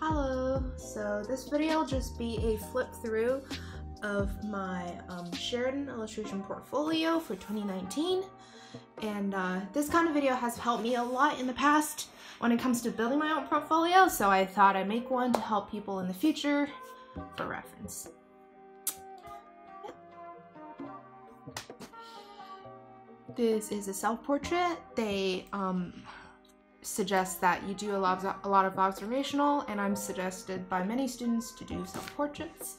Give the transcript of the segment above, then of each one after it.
Hello, so this video will just be a flip through of my Sheridan illustration portfolio for 2019, and this kind of video has helped me a lot in the past when it comes to building my own portfolio, so I thought I'd make one to help people in the future for reference. This is a self-portrait. They suggest that you do a lot of observational, and I'm suggested by many students to do self-portraits.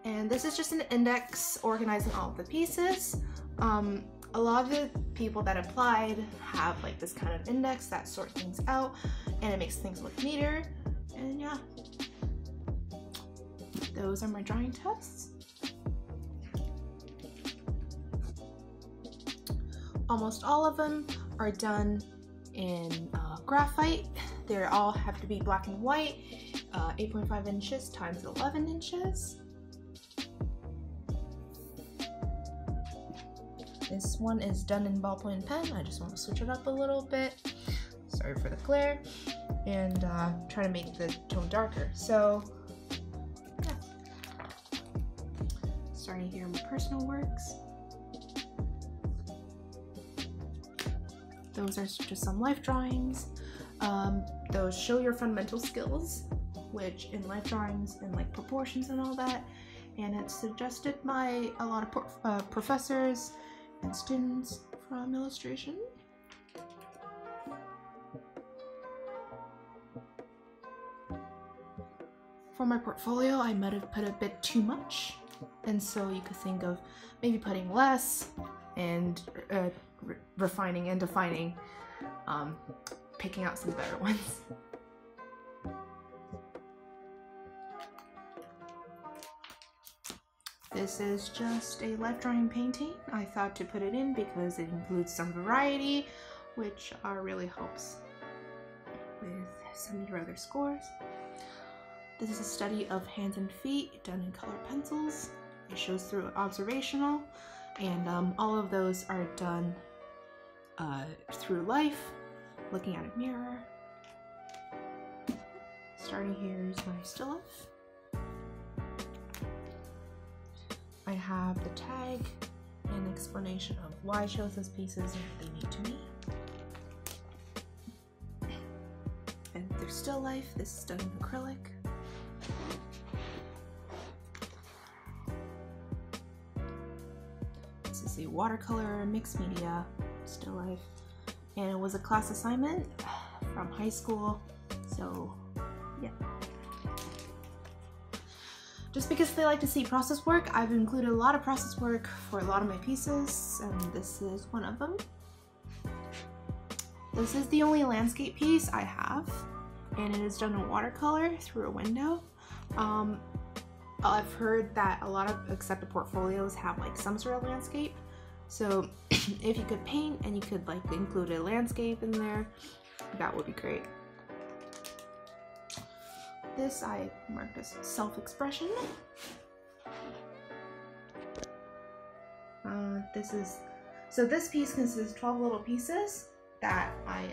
And this is just an index organizing all of the pieces. A lot of the people that applied have like this kind of index that sort things out, and it makes things look neater. And yeah, those are my drawing tests. Almost all of them are done in graphite. They all have to be black and white, 8.5 inches times 11 inches. This one is done in ballpoint pen. I just want to switch it up a little bit. Sorry for the glare. And try to make the tone darker. So, yeah. Starting here in my personal works. Those are just some life drawings. Those show your fundamental skills, which in life drawings and like proportions and all that. And it's suggested by a lot of professors and students from illustration. For my portfolio, I might have put a bit too much, and so you could think of maybe putting less and refining and defining, picking out some better ones. This is just a life drawing painting. I thought to put it in because it includes some variety, which really helps with some of your other scores. This is a study of hands and feet done in colored pencils. It shows through observational, and all of those are done through life, looking at a mirror. Starting here is my still life. I have the tag and explanation of why I chose those pieces and what they mean to me. And their still life, this is done in acrylic. This is a watercolor mixed media still life, and it was a class assignment from high school, so yeah. Just because they like to see process work, I've included a lot of process work for a lot of my pieces, and this is one of them. This is the only landscape piece I have, and it is done in watercolor through a window. I've heard that a lot of accepted portfolios have like some sort of landscape, so if you could paint and you could like include a landscape in there, that would be great. This I marked as self-expression. This piece consists of 12 little pieces that I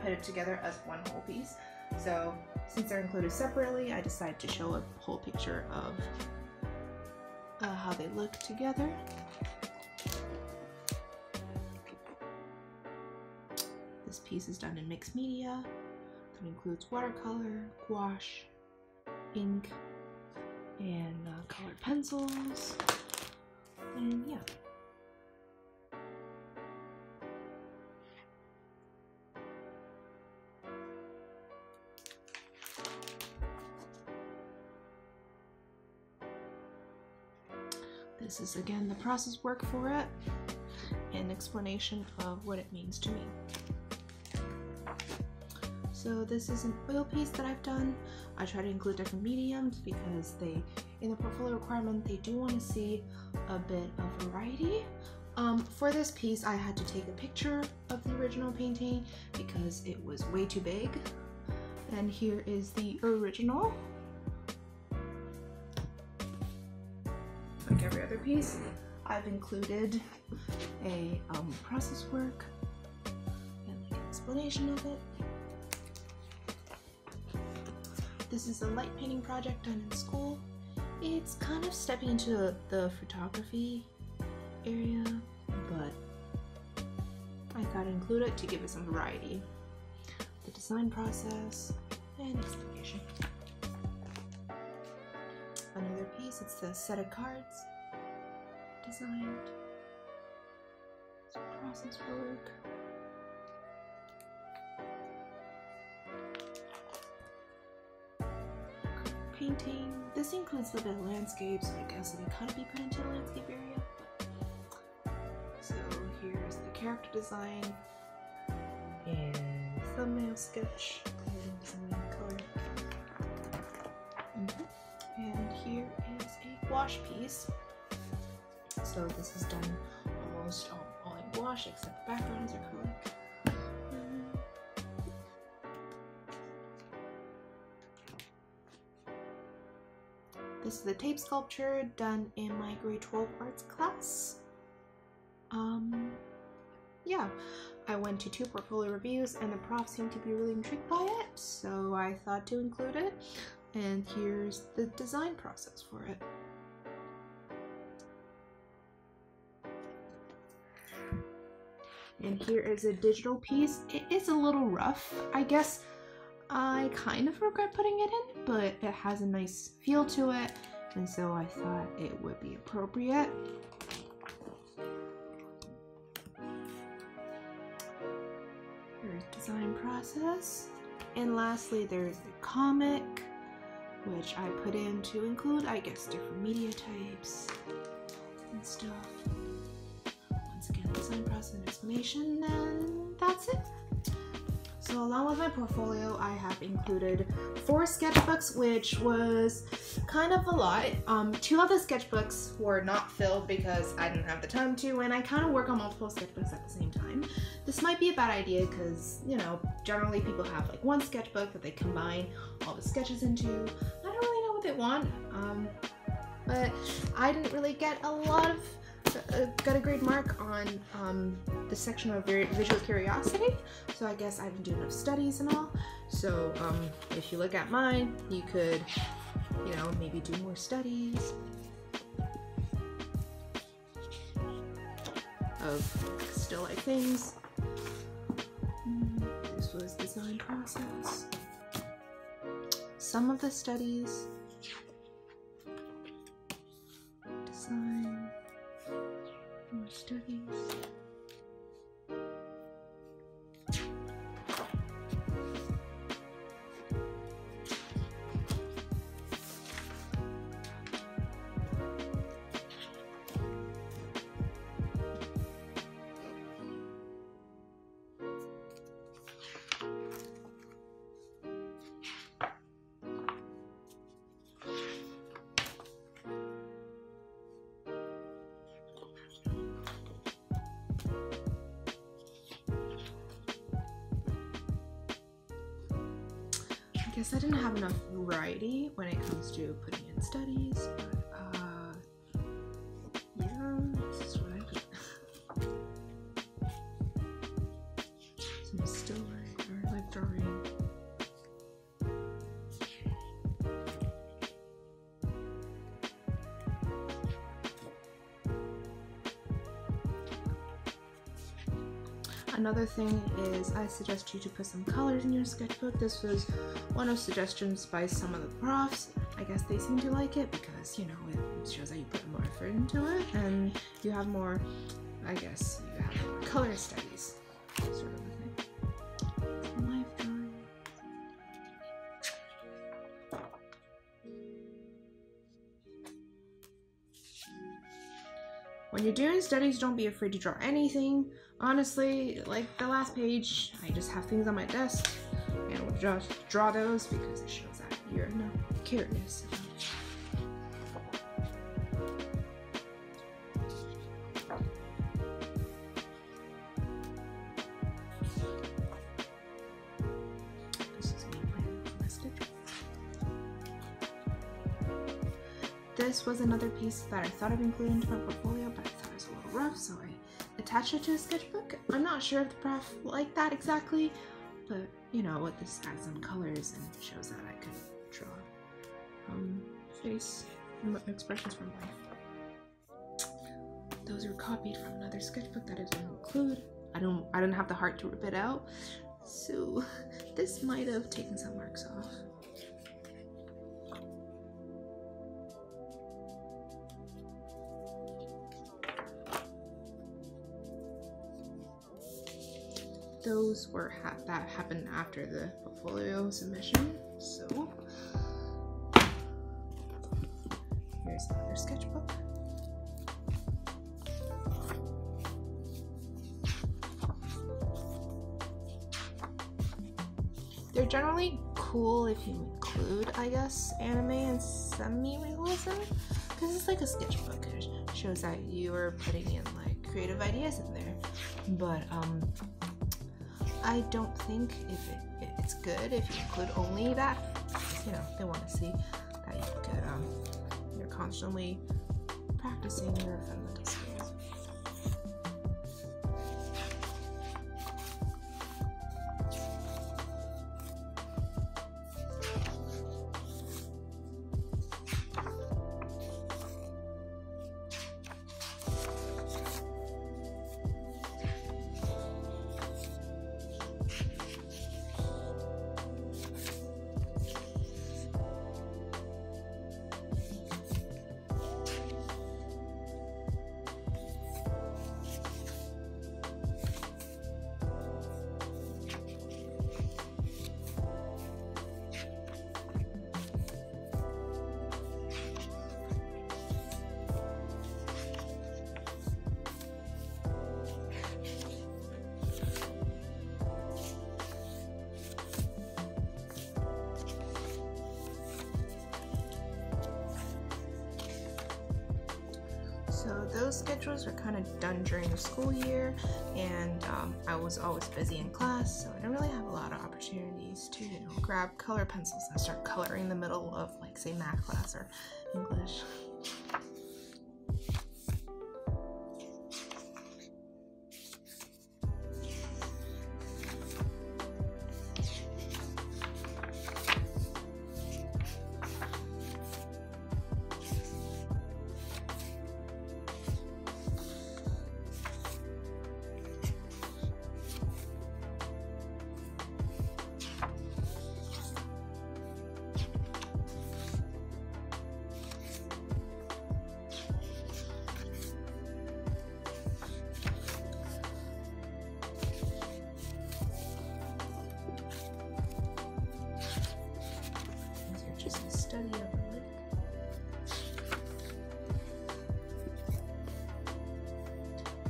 put it together as one whole piece. So since they're included separately, I decided to show a whole picture of how they look together. This piece is done in mixed media. That includes watercolor, gouache, ink, and colored pencils, and yeah. This is again the process work for it, and explanation of what it means to me. So this is an oil piece that I've done. I try to include different mediums because in the portfolio requirement, they do want to see a bit of variety. For this piece, I had to take a picture of the original painting because it was way too big. And here is the original. Like every other piece, I've included a process work and like an explanation of it. This is a light painting project done in school. It's kind of stepping into the photography area, but I thought I'd include it to give it some variety. The design process and explanation. Another piece, it's the set of cards designed. Some process work. Painting. This includes a little bit of landscape, so I guess it can kind of be put into the landscape area. So here's the character design and thumbnail sketch and design color. And here is a gouache piece. So this is done almost all in gouache, except the background is acrylic. This is the tape sculpture done in my grade 12 arts class. Yeah, I went to 2 portfolio reviews and the profs seemed to be really intrigued by it, so I thought to include it. And here's the design process for it. And here is a digital piece. It is a little rough, I guess. I kind of regret putting it in, but it has a nice feel to it, and so I thought it would be appropriate. Here's design process. And lastly, there's the comic, which I put in to include, I guess, different media types and stuff. Once again, design process and explanation, and that's it. So along with my portfolio, I have included 4 sketchbooks, which was kind of a lot. 2 of the sketchbooks were not filled because I didn't have the time to, and I kind of work on multiple sketchbooks at the same time. This might be a bad idea because, you know, generally people have like one sketchbook that they combine all the sketches into. I don't really know what they want, but I didn't really get a lot of got a grade mark on the section of visual curiosity, so I guess I didn't do enough studies and all. So if you look at mine, you could, you know, maybe do more studies of still life things. This was design process. Some of the studies, design, more studies. I guess I didn't have enough variety when it comes to putting in studies, but yeah, this is what I put. Some still life or life drawing. Another thing is I suggest you to put some colors in your sketchbook. This was one of suggestions by some of the profs. I guess they seem to like it because, you know, it shows that you put more effort into it and you have more, I guess, you have more color studies sort of a thing. Some life drawing. When you're doing studies, don't be afraid to draw anything. Honestly, like the last page, I just have things on my desk and we'll just draw those because it shows that you're not curious. This is me planning for my sketch. This was another piece that I thought I'd include into my portfolio, but I thought it was a little rough, so I attach it to a sketchbook. I'm not sure if the prof liked that exactly, but you know what, this adds some colors and shows that I could draw face expressions from life. Those are copied from another sketchbook that I didn't include. I didn't have the heart to rip it out, so this might have taken some marks off. Those were that happened after the portfolio submission. So here's another sketchbook. They're generally cool if you include, I guess, anime and semi-realism, because it's like a sketchbook. It shows that you are putting in like creative ideas in there. But I don't think it's good if you include only that. You know, they want to see that you're constantly practicing your fundamental skills. So those schedules were kind of done during the school year, and I was always busy in class, so I didn't really have a lot of opportunities to, you know, grab color pencils and start coloring in the middle of, like, say, math class or English.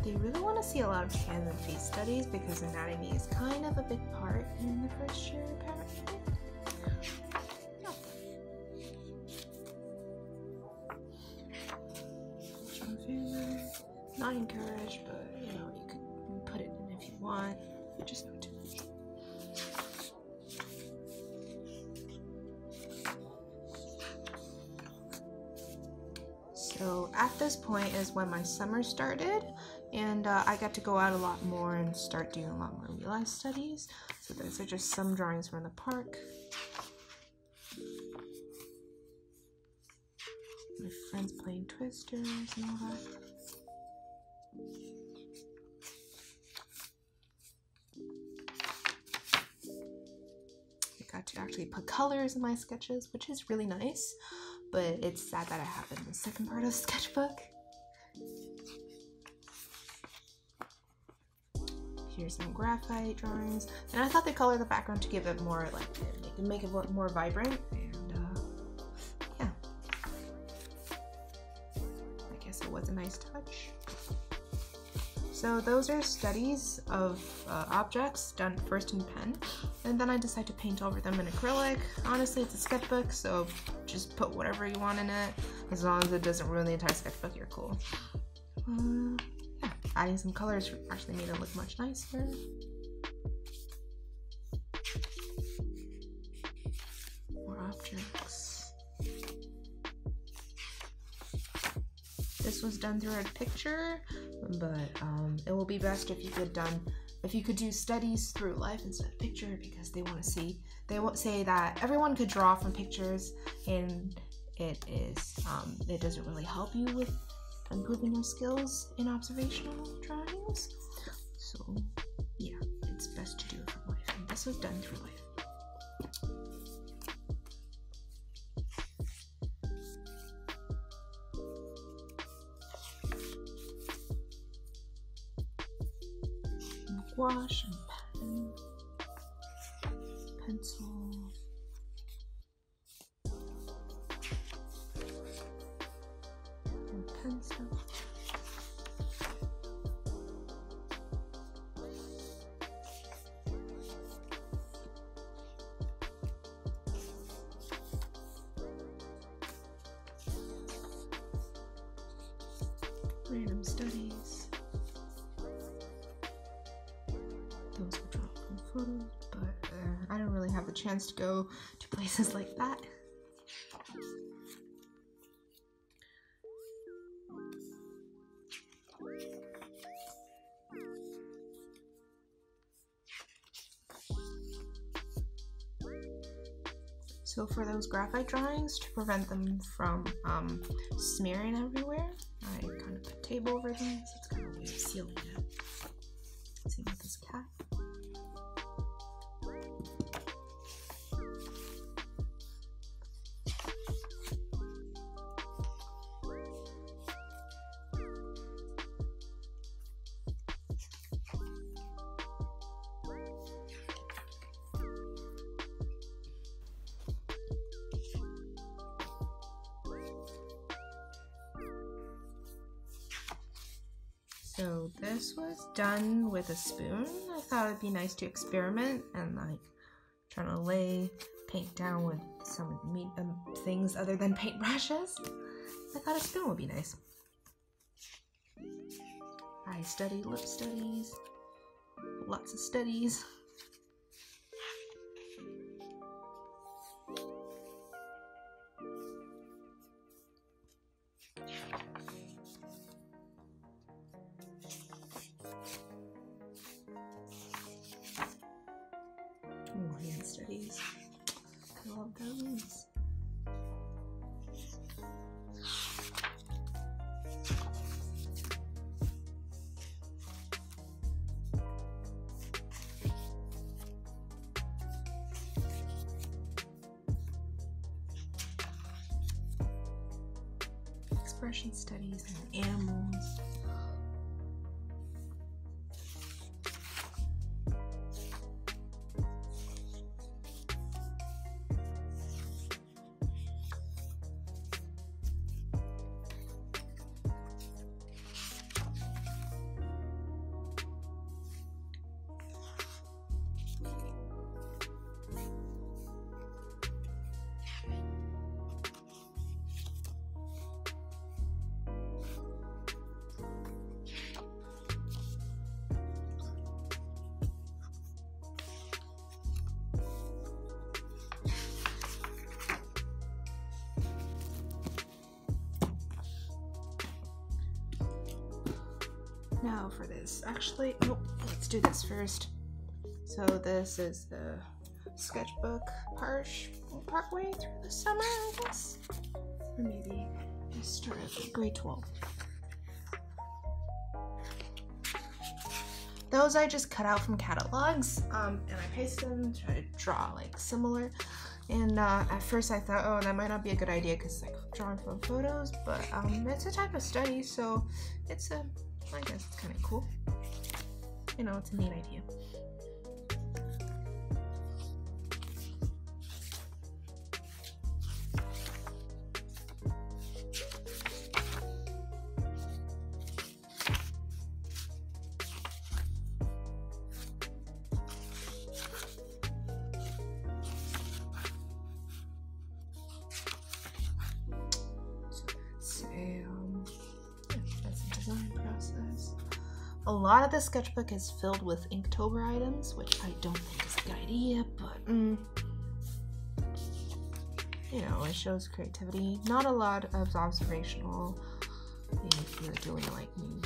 They really want to see a lot of hands and face studies because anatomy is kind of a big part in the first year apparently. Not encouraged, but you know, you can put it in if you want, but just not too much. So at this point is when my summer started, and I got to go out a lot more and start doing a lot more real life studies. So those are just some drawings from the park. My friends playing Twisters and all that. I got to actually put colors in my sketches, which is really nice, but it's sad that it happened in the second part of the sketchbook. Here's some graphite drawings, and I thought they colored the background to give it more, like, to make it more vibrant, and yeah. I guess it was a nice touch. So those are studies of objects done first in pen, and then I decided to paint over them in acrylic. Honestly, it's a sketchbook, so just put whatever you want in it. As long as it doesn't ruin the entire sketchbook, you're cool. Yeah, adding some colors actually made it look much nicer. More objects. This was done through a picture, but it will be best if you get done if you could do studies through life instead of picture, because they want to see, they won't say that everyone could draw from pictures, and it doesn't really help you with improving your skills in observational drawings. So yeah, it's best to do it from life, and this was done through life. Wash and pen, pencil, and pencil. Random studies. Those were drawn from photos, but I don't really have the chance to go to places like that. So for those graphite drawings, to prevent them from smearing everywhere, I kind of put tape over them, so it's kind of a way of sealing it. Same with this cat. So this was done with a spoon. I thought it'd be nice to experiment and like trying to lay paint down with some things other than paintbrushes. I thought a spoon would be nice. I studied lip studies, lots of studies. Hand studies. I love those. Expression studies and animals. Now for this, actually, let's do this first. So this is the sketchbook partway through the summer, I guess. Or maybe just start at grade 12. Those I just cut out from catalogs, and I pasted them to try to draw like similar. And at first I thought, oh, that might not be a good idea because like drawing from photos, but it's a type of study, so it's I guess it's kind of cool. You know, it's a neat idea. Process. A lot of the sketchbook is filled with Inktober items, which I don't think is a good idea, but you know, it shows creativity. Not a lot of observational if you're doing it like me.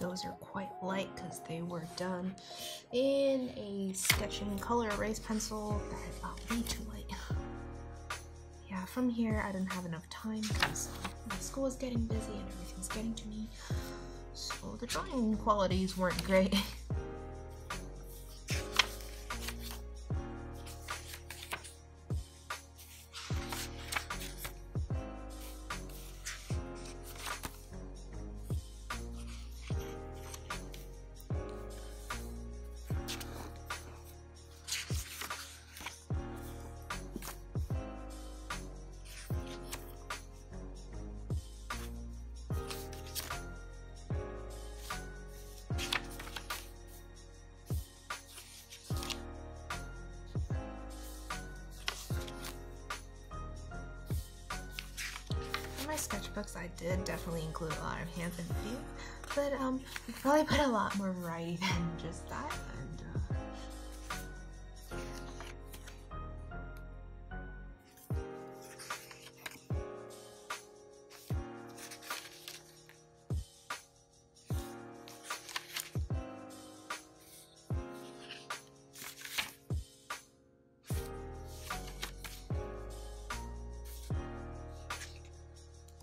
those are quite light because they were done in a sketching color erase pencil that got way too light. Yeah, from here I didn't have enough time because my school is getting busy and everything's getting to me, so the drawing qualities weren't great. My sketchbooks, I did definitely include a lot of hands and feet, but probably put a lot more variety than just that.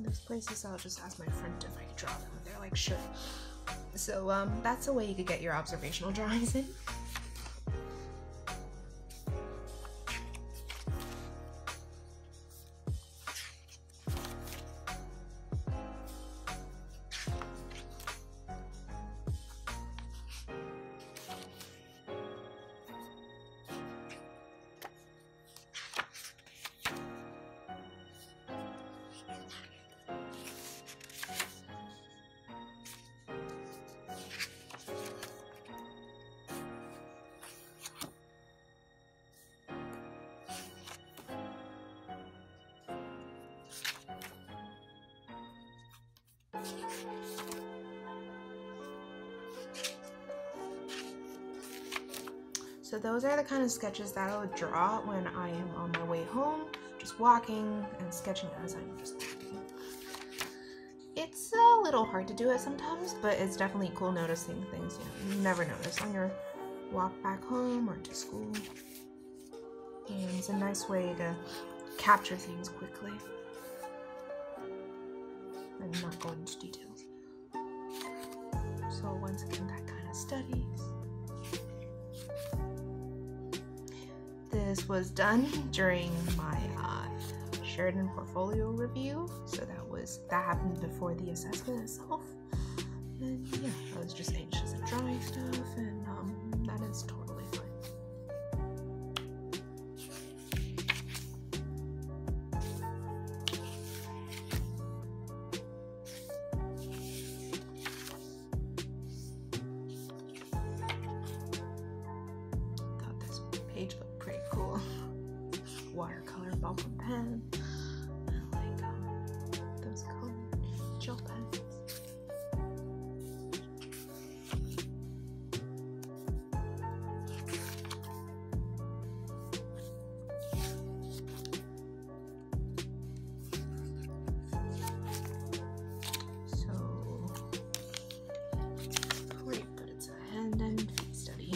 Those places I'll just ask my friend if I could draw them, and they're like, sure. So that's a way you could get your observational drawings in. So those are the kind of sketches that I would draw when I am on my way home, just walking and sketching as I'm just walking. It's a little hard to do it sometimes, but it's definitely cool noticing things you never notice on your walk back home or to school. And it's a nice way to capture things quickly and not go into details. So once again, that kind of studies. This was done during my Sheridan portfolio review, so that happened before the assessment itself. And yeah, I was just anxious at drawing stuff, and that is totally fine. Thought this page looked pretty cool. Watercolor bubble pen. I like those colored gel pens. So great, but it's a hand and feet study.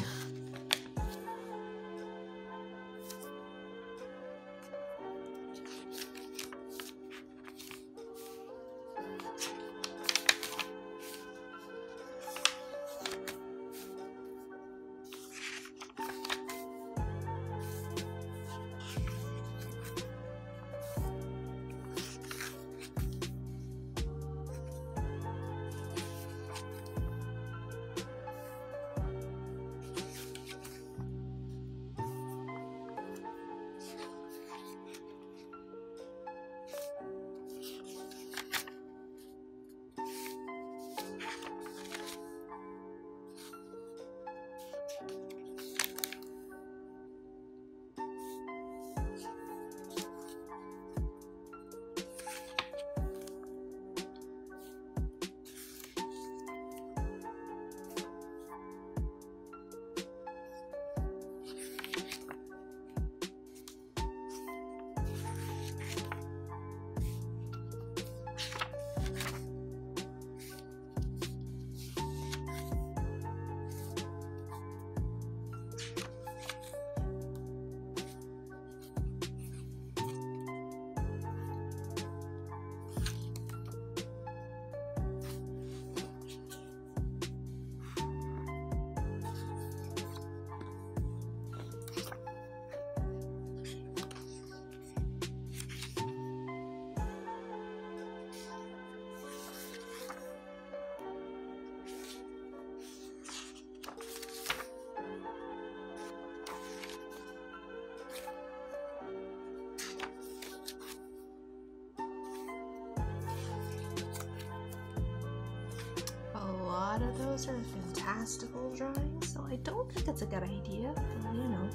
lot of those are fantastical drawings, so I don't think it's a good idea. But, you know,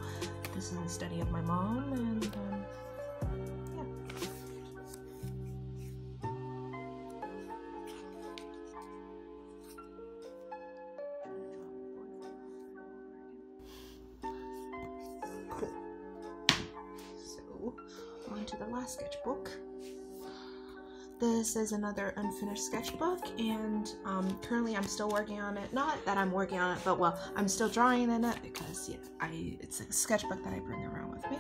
this is a study of my mom, and yeah. Cool. So, on to the last sketchbook. This is another unfinished sketchbook, and currently I'm still working on it. Not that I'm working on it, but well, I'm still drawing in it because yeah, it's a sketchbook that I bring around with me.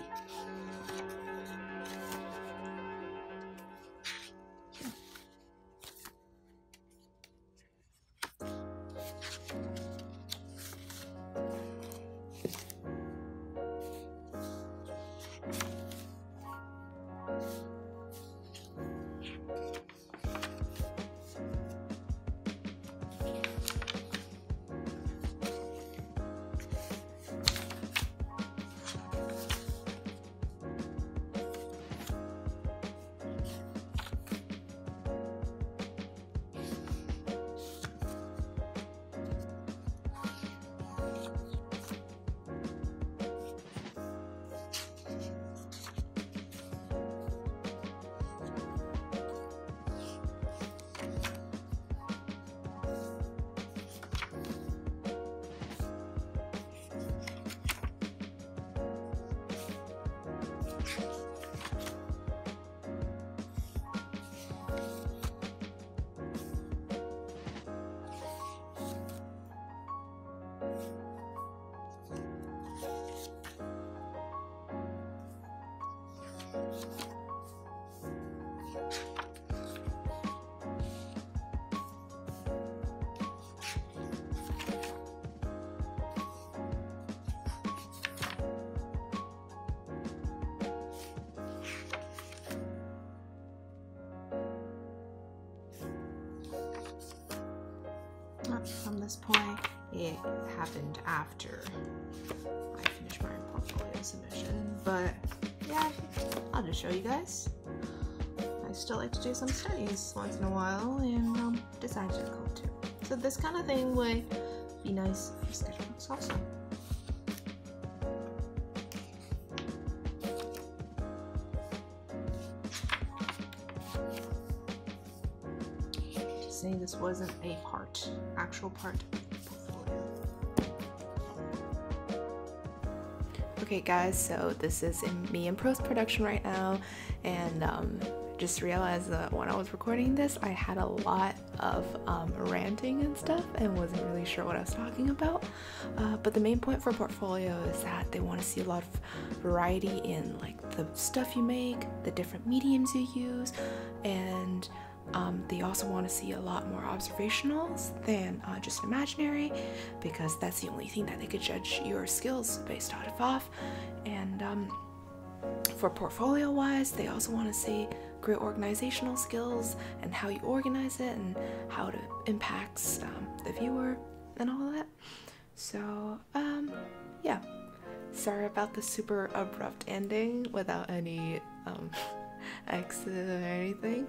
From this point, it happened after I finished my portfolio submission, but yeah, I'll just show you guys. I still like to do some studies once in a while, and decided to go too. So this kind of thing would be nice for sketchbooks also. Saying this wasn't a actual part of the portfolio. Okay guys, so this is me in post-production right now, and just realized that when I was recording this I had a lot of ranting and stuff and wasn't really sure what I was talking about, but the main point for portfolio is that they want to see a lot of variety in like the stuff you make, the different mediums you use, and they also want to see a lot more observationals than just imaginary, because that's the only thing that they could judge your skills based off. And for portfolio wise, they also want to see great organizational skills and how you organize it and how it impacts the viewer and all that. So yeah, sorry about the super abrupt ending without any exit or anything.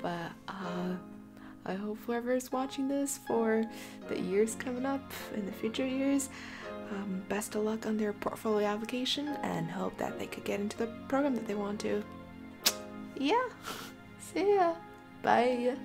But I hope whoever's watching this for the years coming up in the future years, best of luck on their portfolio application, and hope that they could get into the program that they want to. Yeah, see ya, bye.